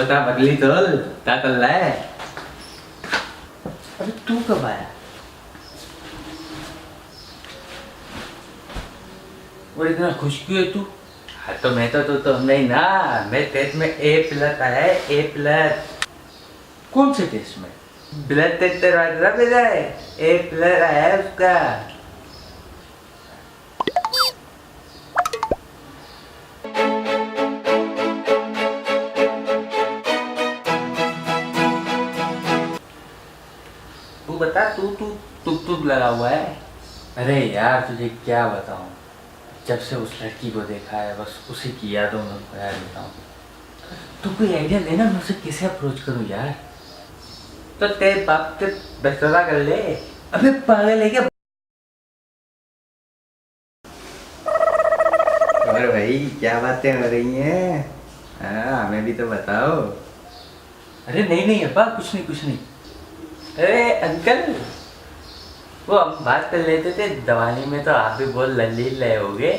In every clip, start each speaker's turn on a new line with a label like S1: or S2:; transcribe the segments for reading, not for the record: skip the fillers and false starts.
S1: बता बदली तोल क्या कर रहा है? अरे तू कब आया? और इतना खुश क्यों है तू? हाँ तो मैं तो नहीं ना, मैं टेस्ट में A+ आया है, A+। कौन से टेस्ट में? ब्लड टेस्ट करवा था A+ आया है उसका। तू बता, तू लगा हुआ है। अरे यार तुझे क्या बताऊं, जब से उस लड़की को देखा है बस उसी की यादों में खोया रहता हूँ। तू कोई आइडिया लेना, मैं उसे कैसे अप्रोच करूं यार? तो तेरे बाप से बचता कर ले। अबे पागल है क्या? और भाई क्या बातें हो रही हैं? हाँ हमें भी तो बताओ। अरे नहीं अब्बा, कुछ नहीं। अरे अंकल, वो हम बात कर लेते थे दवाली में, तो आप भी बहुत लल्ली लय हो गए।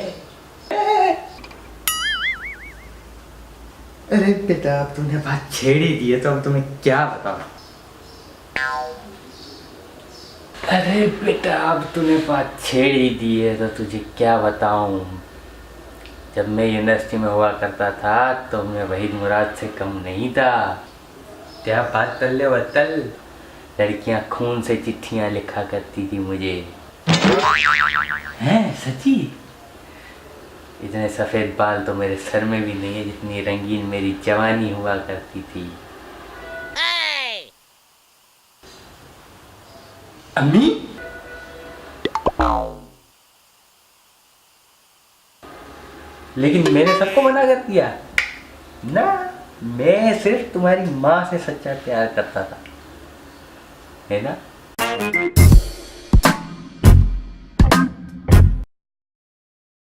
S1: अरे बेटा अब तूने बात छेड़ ही दी है तो अब तुम्हें क्या बताऊं? अरे बेटा अब तूने बात छेड़ ही दी है तो तुझे क्या बताऊं? जब मैं यूनिवर्सिटी में हुआ करता था तो मैं वहीद मुराद से कम नहीं था। क्या बात कर ले वतल, लड़कियां खून से चिट्ठियां लिखा करती थी मुझे। हैं सच्ची? इतने सफ़ेद बाल तो मेरे सर में भी नहीं है जितनी रंगीन मेरी जवानी हुआ करती थी। अम्मी? लेकिन मैंने सबको मना कर दिया ना, मैं सिर्फ तुम्हारी माँ से सच्चा प्यार करता था, है ना?